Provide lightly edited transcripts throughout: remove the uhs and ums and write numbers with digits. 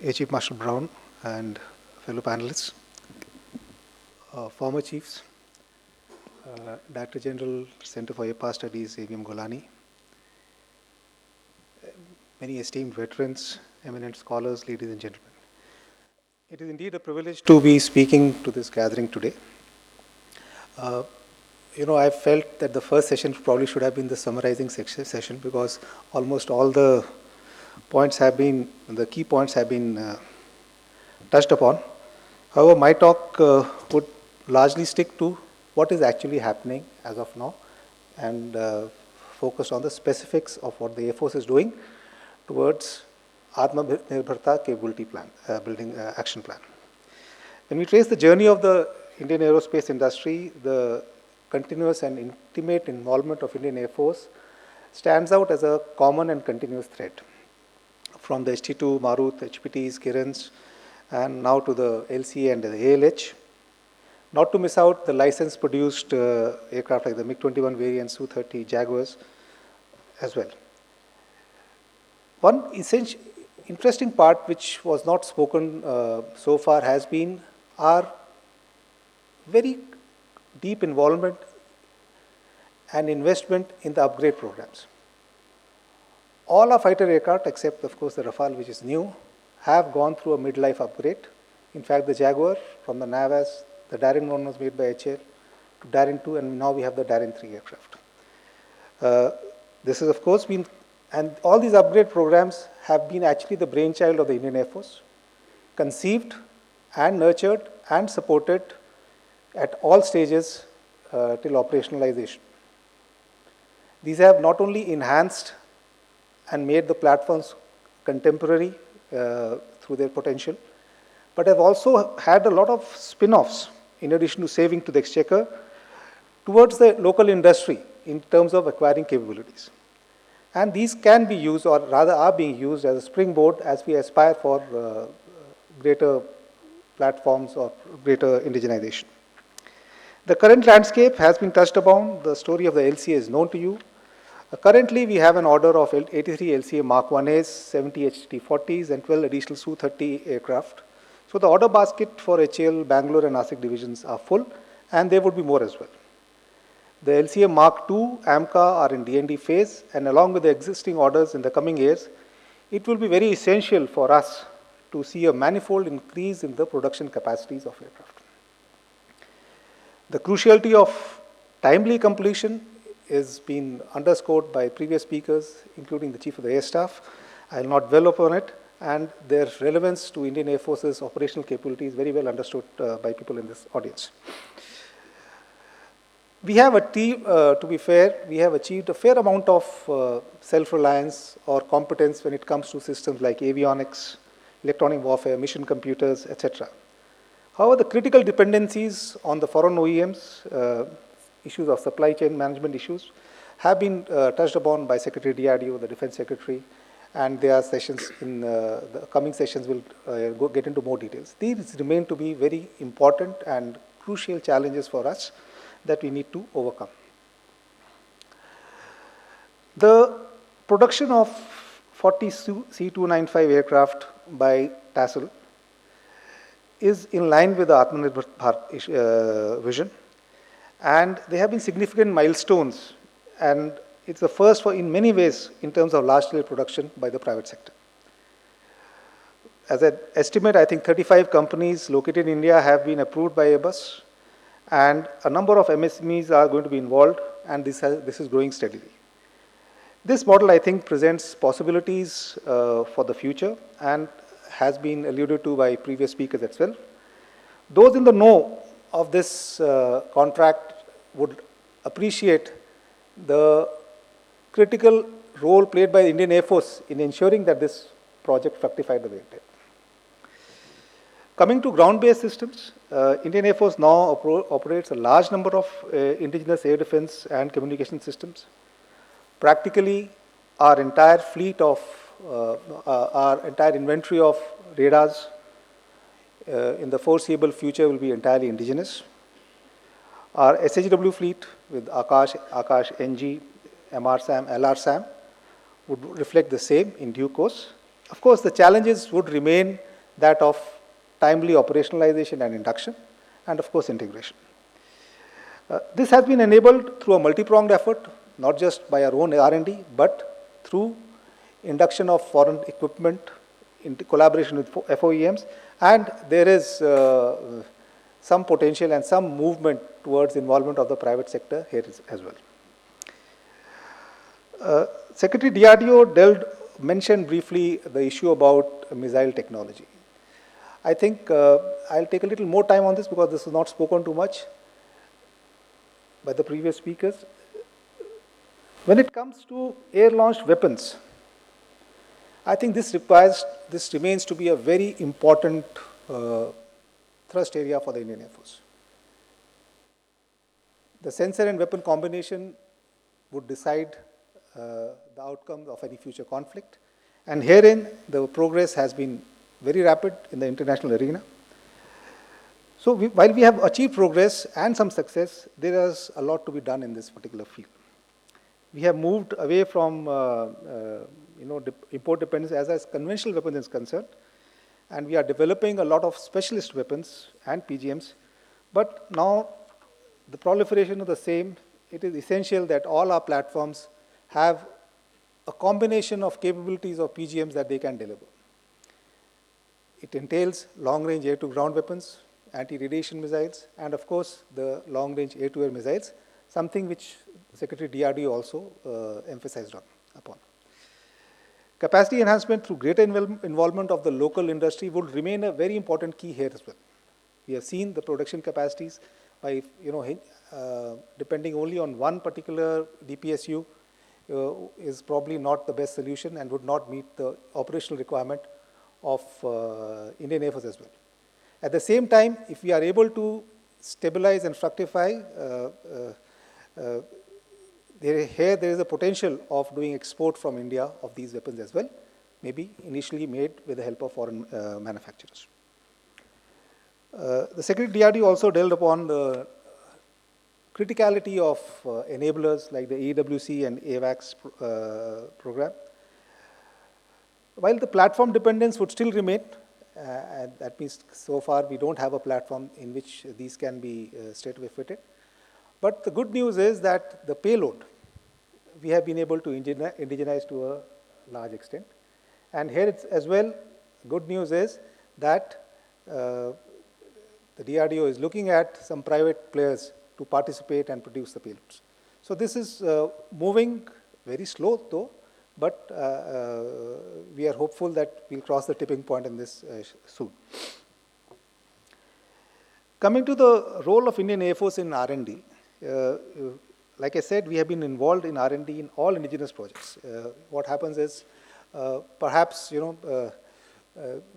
Chief Marshal Brown and fellow panelists, former chiefs, Director General, Center for APA Studies, A.V.M. Golani, many esteemed veterans, eminent scholars, ladies and gentlemen. It is indeed a privilege to be speaking to this gathering today. I felt that the first session probably should have been the summarizing session because almost all the key points have been touched upon. However, my talk would largely stick to what is actually happening as of now and focus on the specifics of what the Air Force is doing towards Atmanirbharta capability plan, building action plan. When we trace the journey of the Indian aerospace industry, the continuous and intimate involvement of Indian Air Force stands out as a common and continuous thread. From the HT2, Marut, HPTs, Kirans, and now to the LCA and the ALH. Not to miss out the license-produced aircraft like the MiG-21 variants, Su-30, Jaguars as well. One interesting part which was not spoken so far has been our very deep involvement and investment in the upgrade programs. All our fighter aircraft, except of course the Rafale, which is new, have gone through a midlife upgrade. In fact, the Jaguar from the NAVAS, the Daring 1 was made by HL, to Daring 2, and now we have the Daring 3 aircraft. This has of course been, and all these upgrade programs have been actually the brainchild of the Indian Air Force, conceived and nurtured and supported at all stages till operationalization. These have not only enhanced and made the platforms contemporary through their potential, but have also had a lot of spin-offs in addition to saving to the exchequer towards the local industry in terms of acquiring capabilities. And these can be used, or rather are being used as a springboard as we aspire for greater platforms or greater indigenization. The current landscape has been touched upon. The story of the LCA is known to you. Currently, we have an order of 83 LCA Mark 1As, 70 HT40s, and 12 additional Su-30 aircraft. So the order basket for HAL, Bangalore, and Nashik divisions are full, and there would be more as well. The LCA Mark II, AMCA are in D&D phase, and along with the existing orders in the coming years, it will be very essential for us to see a manifold increase in the production capacities of aircraft. The cruciality of timely completion is being underscored by previous speakers, including the Chief of the Air Staff. I will not dwell upon it, and their relevance to Indian Air Force's operational capability is very well understood by people in this audience. We have to be fair, we have achieved a fair amount of self-reliance or competence when it comes to systems like avionics, electronic warfare, mission computers, etc. However, the critical dependencies on the foreign OEMs, issues of supply chain management issues, have been touched upon by Secretary DRDO, the Defense Secretary, and there are sessions in the coming sessions will get into more details. These remain to be very important and crucial challenges for us that we need to overcome. The production of 40 C-295 aircraft by TASL is in line with the Atmanirbharta vision, and there have been significant milestones, and it's the first in many ways in terms of large-scale production by the private sector. As an estimate, I think 35 companies located in India have been approved by Airbus, and a number of MSMEs are going to be involved, and this is growing steadily. This model, I think, presents possibilities for the future and has been alluded to by previous speakers as well. Those in the know of this contract would appreciate the critical role played by the Indian Air Force in ensuring that this project fructified the way it did. Coming to ground-based systems, Indian Air Force now operates a large number of indigenous air defense and communication systems. Practically, our entire fleet of, our entire inventory of radars in the foreseeable future will be entirely indigenous. Our SHW fleet with Akash NG, MRSAM, LRSAM would reflect the same in due course. Of course, the challenges would remain that of timely operationalization and induction, and of course integration. This has been enabled through a multi-pronged effort, not just by our own R&D, but through induction of foreign equipment in collaboration with FOEMs, and there is some potential and some movement towards involvement of the private sector here as well. Secretary DRDO mentioned briefly the issue about missile technology. I think I'll take a little more time on this because this is not spoken too much by the previous speakers. When it comes to air-launched weapons, I think this remains to be a very important thrust area for the Indian Air Force. The sensor and weapon combination would decide the outcome of any future conflict, and herein the progress has been very rapid in the international arena. So while we have achieved progress and some success, there is a lot to be done in this particular field. We have moved away from import dependence as conventional weapons is concerned, and we are developing a lot of specialist weapons and PGMs. But now the proliferation of the same, it is essential that all our platforms have a combination of capabilities of PGMs that they can deliver. It entails long-range air-to-ground weapons, anti-radiation missiles, and of course the long-range air-to-air missiles, something which Secretary DRDO also emphasized upon. Capacity enhancement through greater involvement of the local industry would remain a very important key here as well. We have seen the production capacities by, depending only on one particular DPSU is probably not the best solution and would not meet the operational requirement of Indian Air Force as well. At the same time, if we are able to stabilize and fructify, there is a potential of doing export from India of these weapons as well, maybe initially made with the help of foreign manufacturers. The Secretary DRDO also dealt upon the criticality of enablers like the AWC and AVAX program. While the platform dependence would still remain, and that means so far we don't have a platform in which these can be straightaway fitted. But the good news is that the payload, we have been able to indigenize to a large extent. And here it's as well, good news is that the DRDO is looking at some private players to participate and produce the payloads. So this is moving very slow though, but we are hopeful that we'll cross the tipping point in this soon. Coming to the role of Indian Air Force in R&D, like I said, we have been involved in R&D in all indigenous projects. What happens is, perhaps,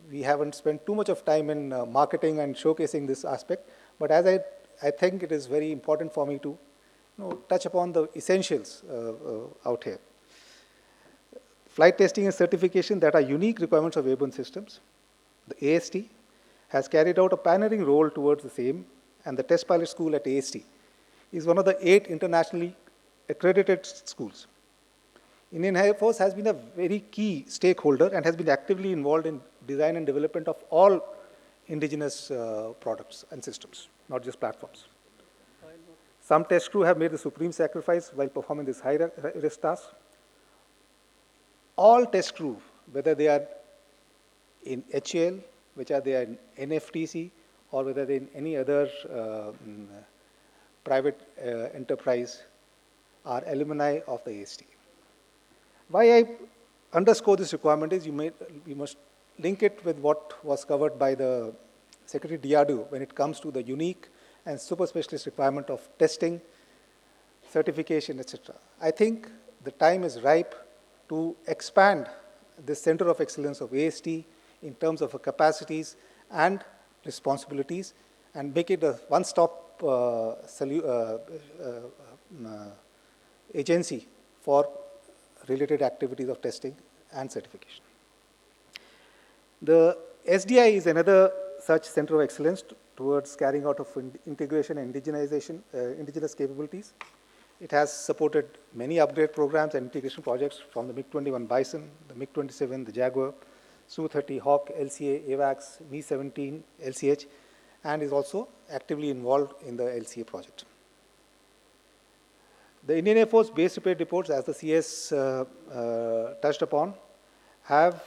we haven't spent too much of time in marketing and showcasing this aspect, but as I think it is very important for me to touch upon the essentials out here. Flight testing and certification that are unique requirements of airborne systems. The AST has carried out a pioneering role towards the same, and the test pilot school at AST is one of the 8 internationally accredited schools. Indian Air Force has been a very key stakeholder and has been actively involved in design and development of all indigenous products and systems, not just platforms. Some test crew have made the supreme sacrifice while performing this high-risk task. All test crew, whether they are in HAL, which are they are in NFTC, or whether they're in any other private enterprise, are alumni of the AST. Why I underscore this requirement is we must link it with what was covered by the Secretary DRDO when it comes to the unique and super specialist requirement of testing, certification, etc. I think the time is ripe to expand this center of excellence of AST in terms of capacities and responsibilities and make it a one-stop agency for related activities of testing and certification. The SDI is another such center of excellence towards carrying out of integration and indigenization, indigenous capabilities. It has supported many upgrade programs and integration projects from the MiG-21 Bison, the MiG-27, the Jaguar, Su-30 Hawk, LCA, AVAX, V-17, LCH, and is also actively involved in the LCA project. The Indian Air Force base repair depots, as the CS touched upon, have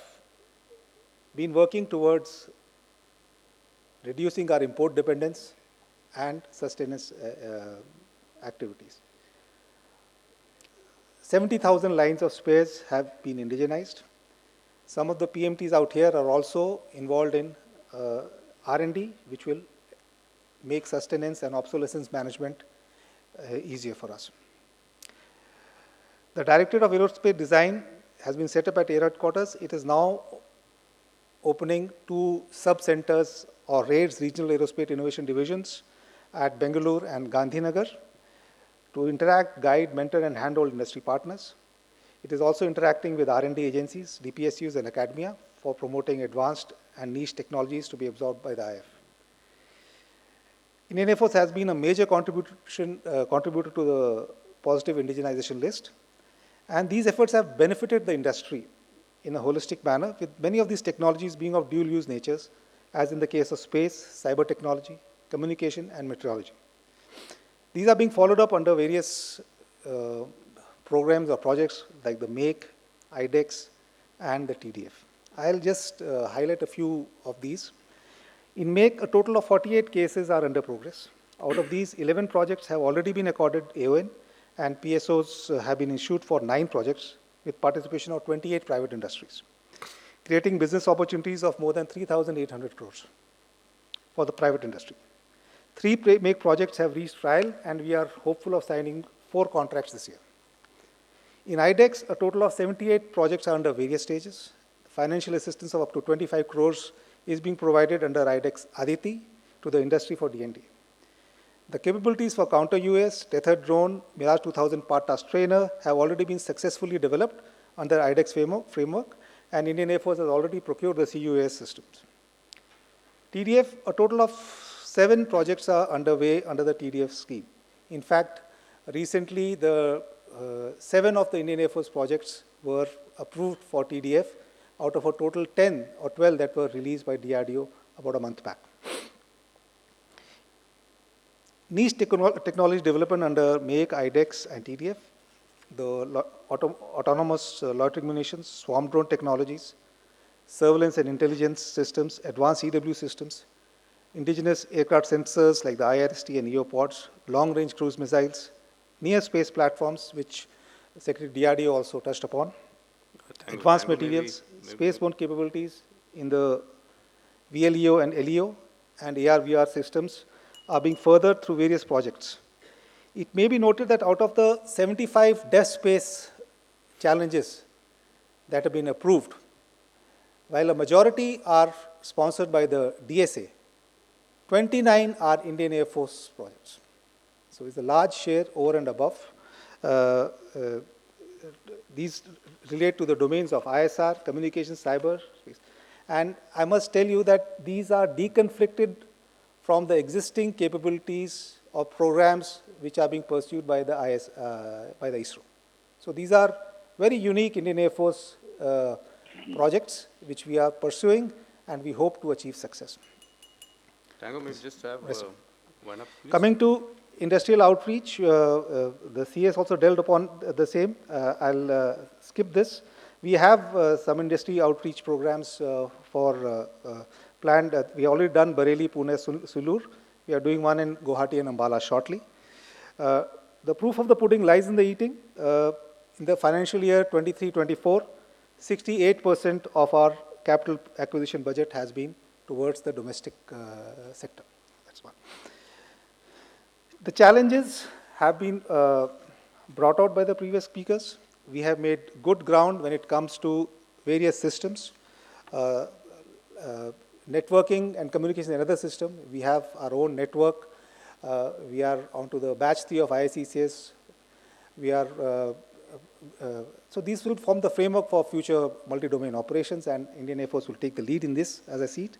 been working towards reducing our import dependence and sustenance activities. 70,000 lines of spares have been indigenized. Some of the PMTs out here are also involved in R&D, which will make sustenance and obsolescence management easier for us. The Directorate of Aerospace Design has been set up at Air Headquarters. It is now opening 2 sub-centers or RAIDs, Regional Aerospace Innovation Divisions, at Bengaluru and Gandhinagar to interact, guide, mentor, and handhold industry partners. It is also interacting with R&D agencies, DPSUs, and academia for promoting advanced and niche technologies to be absorbed by the IF. Indian Air Force has been a major contributor to the positive indigenization list, and these efforts have benefited the industry in a holistic manner, with many of these technologies being of dual-use natures, as in the case of space, cyber technology, communication, and meteorology. These are being followed up under various programs or projects like the MAKE, IDEX, and the TDF. I'll just highlight a few of these. In MAKE, a total of 48 cases are under progress. Out of these, 11 projects have already been accorded AON, and PSOs have been issued for 9 projects with participation of 28 private industries, creating business opportunities of more than 3,800 crores for the private industry. 3 MAKE projects have reached trial, and we are hopeful of signing 4 contracts this year. In IDEX, a total of 78 projects are under various stages. Financial assistance of up to 25 crores is being provided under IDEX Aditi to the industry for D&D. The capabilities for counter-UAS, tethered drone, Mirage 2000 part task trainer have already been successfully developed under IDEX framework, and Indian Air Force has already procured the CUAS systems. TDF, a total of 7 projects are underway under the TDF scheme. In fact, recently the 7 of the Indian Air Force projects were approved for TDF out of a total 10 or 12 that were released by DRDO about a month back. Niche technology development under MAKE, IDEX, and TDF, the autonomous loitering munitions, swarm drone technologies, surveillance and intelligence systems, advanced EW systems, indigenous aircraft sensors like the IRST and EOPods, long-range cruise missiles, near-space platforms, which Secretary DRDO also touched upon, advanced materials, spaceborne capabilities in the VLEO and LEO, and AR/VR systems are being furthered through various projects. It may be noted that out of the 75 dev space challenges that have been approved, while a majority are sponsored by the DSA, 29 are Indian Air Force projects. So it's a large share over and above. These relate to the domains of ISR, communication, cyber, space. And I must tell you that these are deconflicted from the existing capabilities or programs which are being pursued by the ISRO. So these are very unique Indian Air Force projects which we are pursuing, and we hope to achieve success. Tango, maybe just have one up, please. Coming to industrial outreach, the CS also dealt upon the same. I'll skip this. We have some industry outreach programs for planned. We already done Bareilly, Pune, Sulur. We are doing one in Guwahati and Ambala shortly. The proof of the pudding lies in the eating. In the financial year 23-24, 68% of our capital acquisition budget has been towards the domestic sector. That's one. The challenges have been brought out by the previous speakers. We have made good ground when it comes to various systems. Networking and communication is another system. We have our own network. We are onto the batch 3 of ISECS. We are, so these will form the framework for future multi-domain operations, and Indian Air Force will take the lead in this as I see it.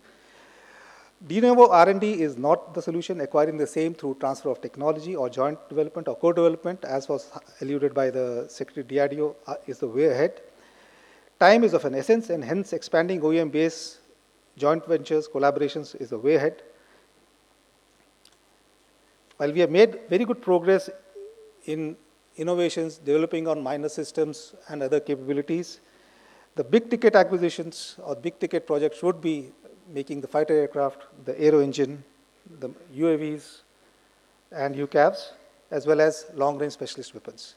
De novo R&D is not the solution. Acquiring the same through transfer of technology or joint development or co-development, as was alluded by the Secretary DRDO, is the way ahead. Time is of an essence, and hence expanding OEM base, joint ventures, collaborations is the way ahead. While we have made very good progress in innovations, developing on minor systems and other capabilities, the big ticket acquisitions or big ticket projects should be making the fighter aircraft, the aero engine, the UAVs and UCAVs, as well as long-range specialist weapons.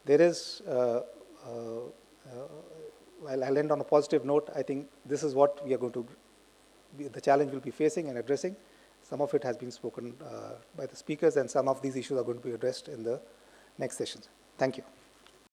There is, while I'll end on a positive note, I think this is what we are going to, the challenge we'll be facing and addressing. Some of it has been spoken by the speakers, and some of these issues are going to be addressed in the next sessions. Thank you.